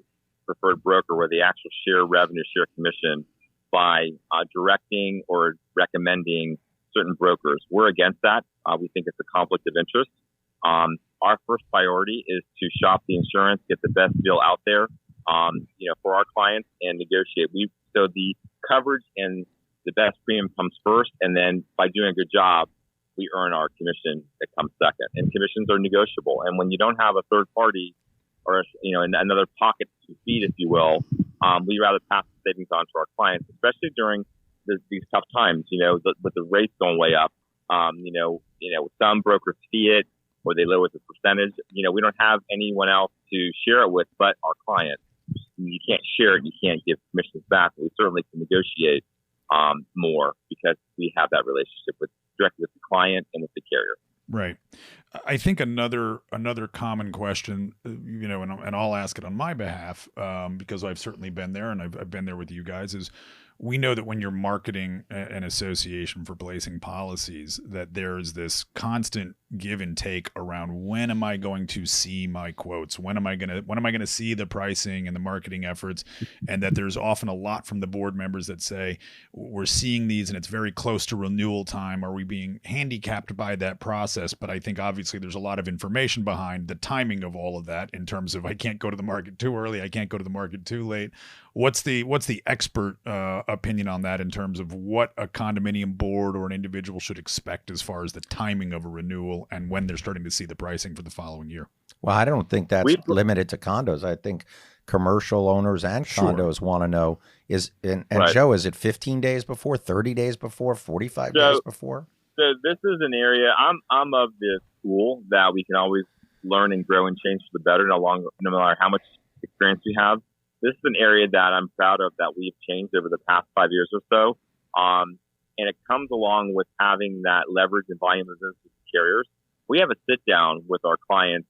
B: preferred broker where they actually share revenue, share commission by directing or recommending certain brokers. We're against that. We think it's a conflict of interest. Our first priority is to shop the insurance, get the best deal out there, for our clients and negotiate. So the coverage and the best premium comes first, and then by doing a good job, we earn our commission that comes second. And commissions are negotiable. And when you don't have a third party or another pocket to feed, if you will, we rather pass the savings on to our clients, especially during these tough times. With the rates going way up. Some brokers fee it, or they lower the percentage. We don't have anyone else to share it with but our client. You can't share it. You can't give commissions back. We certainly can negotiate more because we have that relationship directly with the client and with the carrier.
A: Right. I think another common question, and I'll ask it on my behalf because I've certainly been there, and I've been there with you guys, is we know that when you're marketing an association for placing policies, that there's this constant give and take around when am I going to see my quotes? When am I going to see the pricing and the marketing efforts? And that there's often a lot from the board members that say, we're seeing these and it's very close to renewal time. Are we being handicapped by that process? But I think obviously there's a lot of information behind the timing of all of that in terms of I can't go to the market too early. I can't go to the market too late. What's the expert opinion on that in terms of what a condominium board or an individual should expect as far as the timing of a renewal and when they're starting to see the pricing for the following year?
C: Well, I don't think that's limited to condos. I think commercial owners and condos want to know right. Joe, is it 15 days before, 30 days before, 45 days before?
B: So this is an area I'm of the school that we can always learn and grow and change for the better no matter how much experience we have. This is an area that I'm proud of that we've changed over the past 5 years or so. And it comes along with having that leverage and volume of business with carriers. We have a sit down with our clients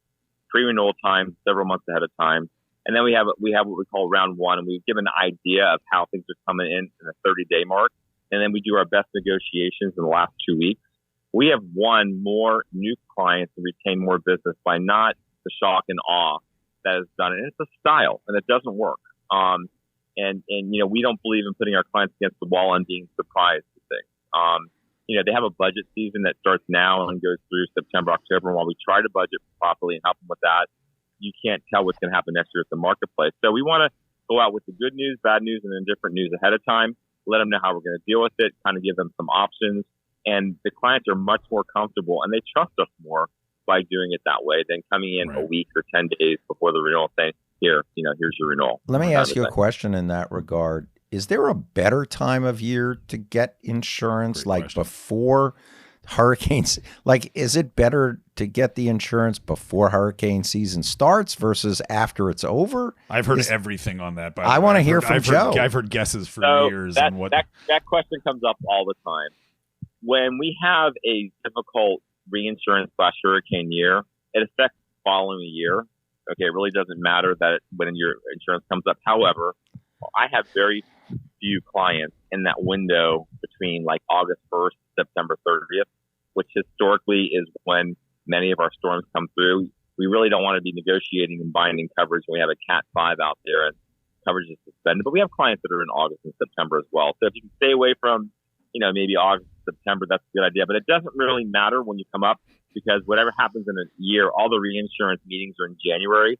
B: pre-renewal time, several months ahead of time. And then we have what we call round one, and we give an idea of how things are coming in the 30-day mark. And then we do our best negotiations in the last 2 weeks. We have won more new clients and retained more business by not the shock and awe that is done. And it's a style, and it doesn't work. And we don't believe in putting our clients against the wall and being surprised with things. They have a budget season that starts now and goes through September, October. And while we try to budget properly and help them with that, you can't tell what's going to happen next year at the marketplace. So we want to go out with the good news, bad news, and indifferent news ahead of time. Let them know how we're going to deal with it, kind of give them some options. And the clients are much more comfortable and they trust us more by doing it that way than coming in a week or 10 days before the renewal saying, here's your renewal.
C: Let me ask you a question in that regard. Is there a better time of year to get insurance, before hurricanes? Like, is it better to get the insurance before hurricane season starts versus after it's over?
A: I've heard everything on that.
C: I want to hear from Joe.
A: I've heard guesses for years.
B: That question comes up all the time. When we have a difficult reinsurance/hurricane year, it affects the following year. Okay, it really doesn't matter that when your insurance comes up. However, I have very few clients in that window between like August 1st, September 30th, which historically is when many of our storms come through. We really don't want to be negotiating and binding coverage when we have a Cat 5 out there and coverage is suspended. But we have clients that are in August and September as well. So if you can stay away from, maybe August, September, that's a good idea. But it doesn't really matter when you come up because whatever happens in a year, all the reinsurance meetings are in January,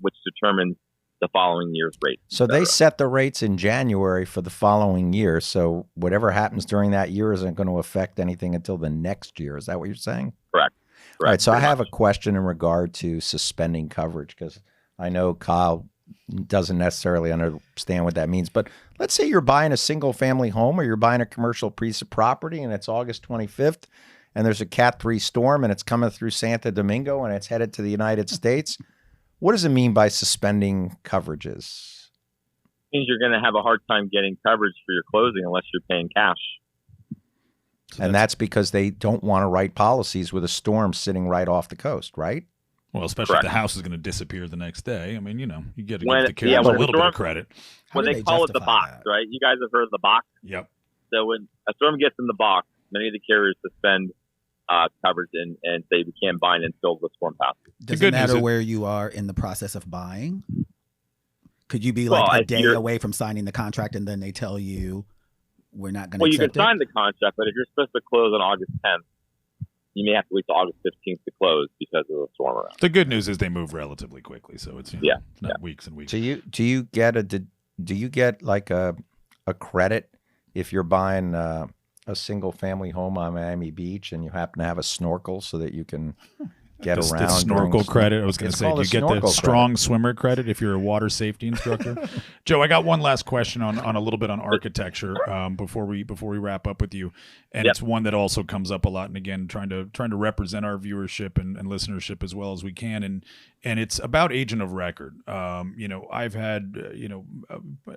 B: which determines the following year's rate.
C: So they set the rates in January for the following year. So whatever happens during that year isn't going to affect anything until the next year. Is that what you're saying?
B: Correct.
C: All right. So I have a question in regard to suspending coverage because I know Kyle doesn't necessarily understand what that means. But let's say you're buying a single family home or you're buying a commercial piece of property and it's August 25th and there's a Cat 3 storm and it's coming through Santo Domingo and it's headed to the United States. What does it mean by suspending coverages?
B: It means you're going to have a hard time getting coverage for your closing unless you're paying cash.
C: And that's because they don't want to write policies with a storm sitting right off the coast, right?
A: Well, especially if the house is going to disappear the next day. I mean, you get to give the carriers a little bit of credit.
B: When they call it the box, right? You guys have heard of the box?
A: Yep.
B: So when a storm gets in the box, many of the carriers suspend coverage and say we can't bind until the storm passes.
D: Does it matter where you are in the process of buying? Could you be like a day away from signing the contract and then they tell you we're not going to accept it?
B: Well, you can sign the contract, but if you're supposed to close on August 10th, you may have to wait till August 15th to close because of the storm around.
A: The good news is they move relatively quickly, so it's not weeks and weeks.
C: Do you get like a credit if you're buying a single family home on Miami Beach and you happen to have a snorkel so that you can get around?
A: The snorkel credit. I was going to say, do you get the strong swimmer credit if you're a water safety instructor? Joe, I got one last question on a little bit on architecture before we wrap up with you, and it's one that also comes up a lot. And again, trying to represent our viewership and listenership as well as we can, and it's about agent of record. I've had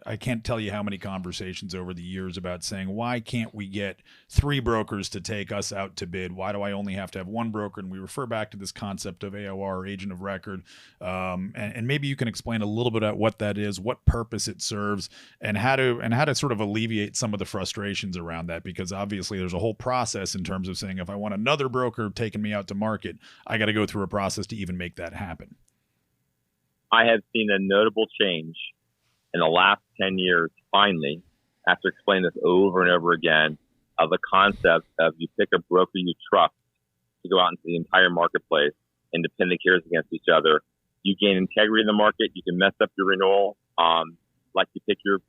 A: I can't tell you how many conversations over the years about saying, why can't we get 3 brokers to take us out to bid? Why do I only have to have 1 broker? And we refer back to this concept of AOR, or agent of record, and maybe you can explain a little bit about what that is, what purpose it serves, and how to sort of alleviate some of the frustrations around that, because obviously there's a whole process in terms of saying, if I want another broker taking me out to market, I got to go through a process to even make that happen.
B: I have seen a notable change in the last 10 years, finally, after explaining this over and over again, of the concept of you pick a broker you trust to go out into the entire marketplace, independent carriers against each other. You gain integrity in the market. You can mess up your renewal. Like you pick your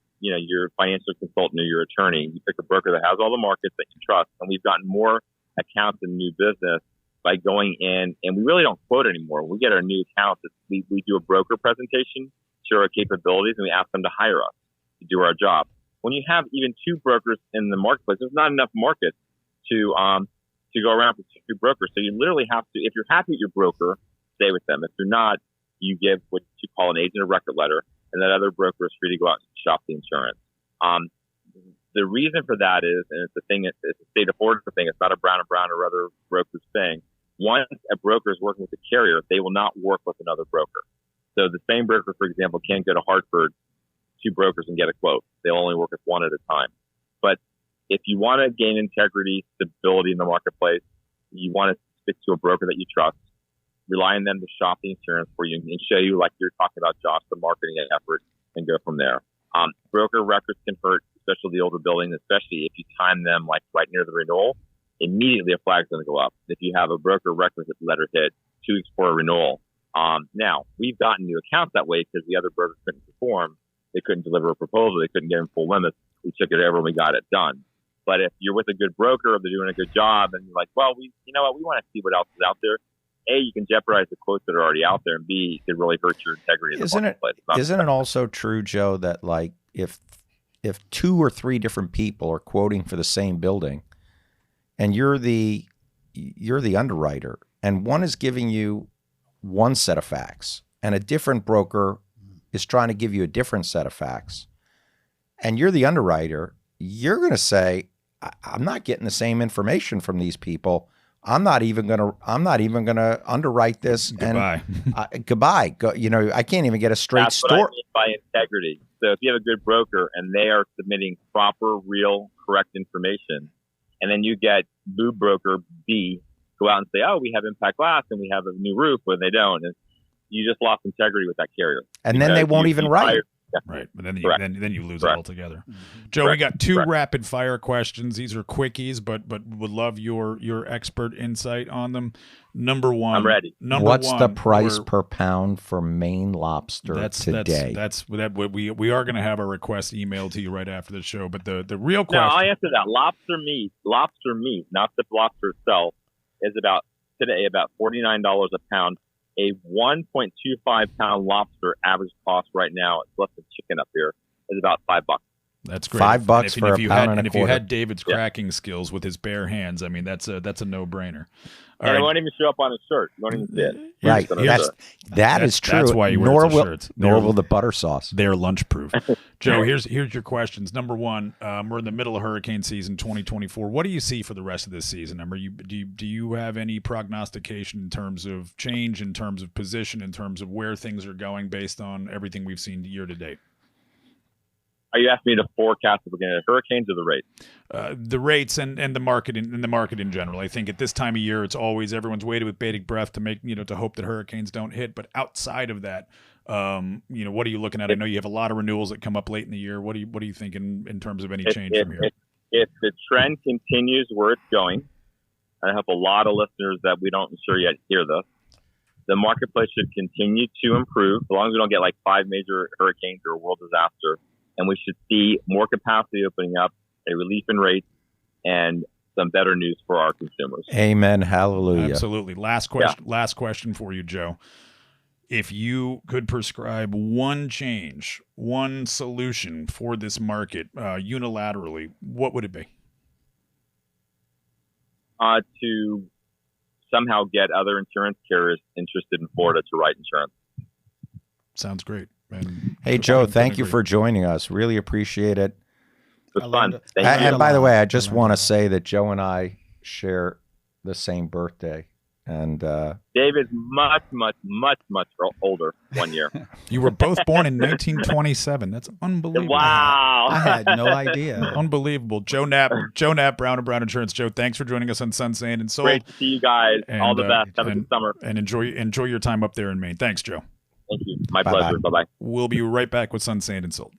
B: financial consultant or your attorney. You pick a broker that has all the markets that you trust. And we've gotten more accounts and new business by going in, and we really don't quote anymore. When we get our new accounts, we do a broker presentation, share our capabilities, and we ask them to hire us to do our job. When you have even 2 brokers in the marketplace, there's not enough market to go around for 2 brokers. So you literally have to, if you're happy with your broker, stay with them. If you're not, you give what you call an agent of record letter, and that other broker is free to go out and shop the insurance. The reason for that is, and it's a state of Florida thing, it's not a Brown & Brown or other brokers thing. Once a broker is working with a carrier, they will not work with another broker. So the same broker, for example, can't go to Hartford, 2 brokers and get a quote. They'll only work with one at a time. But if you want to gain integrity, stability in the marketplace, you want to stick to a broker that you trust, rely on them to shop the insurance for you and show you, like you're talking about, Josh, the marketing effort, and go from there. Broker records can hurt, especially the older buildings, especially if you time them like right near the renewal. Immediately a flag's going to go up. If you have a broker record letter hit 2 weeks before a renewal. Now, we've gotten new accounts that way because the other broker couldn't perform. they couldn't deliver a proposal, they couldn't get in full limits. We took it over and we got it done. But if you're with a good broker, they're doing a good job, and you're like, well, you know what, we want to see what else is out there. A, you can jeopardize the quotes that are already out there, and B, it could really hurt your integrity in the marketplace.
C: Isn't it also true, Joe, that like if 2 or 3 different people are quoting for the same building, and you're the underwriter, and one is giving you one set of facts, and a different broker is trying to give you a different set of facts, and you're the underwriter, you're going to say, I'm not getting the same information from these people. I'm not even gonna underwrite this.
A: Goodbye.
C: And goodbye. I can't even get a straight story.
B: What I mean by integrity. So if you have a good broker and they are submitting proper, real, correct information, and then you get boo broker B go out and say, "Oh, we have impact glass and we have a new roof," when they don't, and you just lost integrity with that carrier.
C: And then they won't even write.
B: Yeah.
A: Right, but then you lose
B: Correct.
A: it altogether. Joe, we got 2 rapid fire questions. These are quickies, but would love your expert insight on them. Number 1,
B: I'm ready.
C: What's the price per pound for Maine lobster today?
A: We are going to have a request emailed to you right after the show. But the real question.
B: No, I'll answer that. Lobster meat, not the lobster itself, is about $49 a pound. A 1.25 pound lobster average cost right now, it's less than chicken up here, is about $5.
A: That's great.
C: $5 for a pound and a quarter.
A: If you had David's cracking skills with his bare hands, I mean, that's a no-brainer.
B: And it won't even show up on his shirt. You won't even see it.
C: Right. That is true.
A: That's why you wear the shirts.
C: Nor will the butter sauce.
A: They're lunch proof. Joe, here's your questions. Number 1, we're in the middle of hurricane season 2024. What do you see for the rest of this season? Do you have any prognostication in terms of change, in terms of position, in terms of where things are going based on everything we've seen year to date?
B: Are you asking me to forecast if we're going to have hurricanes or the rates?
A: The rates and the market in general. I think at this time of year, it's always everyone's waiting with bated breath to hope that hurricanes don't hit. But outside of that, what are you looking at? I know you have a lot of renewals that come up late in the year. What do you think in terms of any change from here?
B: If the trend continues where it's going, and I hope a lot of listeners that we don't sure yet hear this, the marketplace should continue to improve as long as we don't get like 5 major hurricanes or a world disaster. And we should see more capacity opening up, a relief in rates, and some better news for our consumers.
C: Amen. Hallelujah.
A: Absolutely. Last question for you, Joe. If you could prescribe one change, one solution for this market unilaterally, what would it be?
B: To somehow get other insurance carriers interested in Florida to write insurance.
A: Sounds great.
C: Hey, Joe, thank you for joining us. Really appreciate it.
B: It was fun.
C: And by the way, I just want to say that Joe and I share the same birthday. And
B: David's much, much, much, much older 1 year.
A: You were both born in 1927. That's unbelievable.
B: Wow.
D: I had no idea.
A: Unbelievable. Joe Knapp, Brown & Brown Insurance. Joe, thanks for joining us on Sun, Sand, and Sold.
B: Great to see you guys. All the best. Have a good summer.
A: And enjoy your time up there in Maine. Thanks, Joe.
B: Thank you. My pleasure. Bye-bye.
A: We'll be right back with Sun, Sand, and Sold.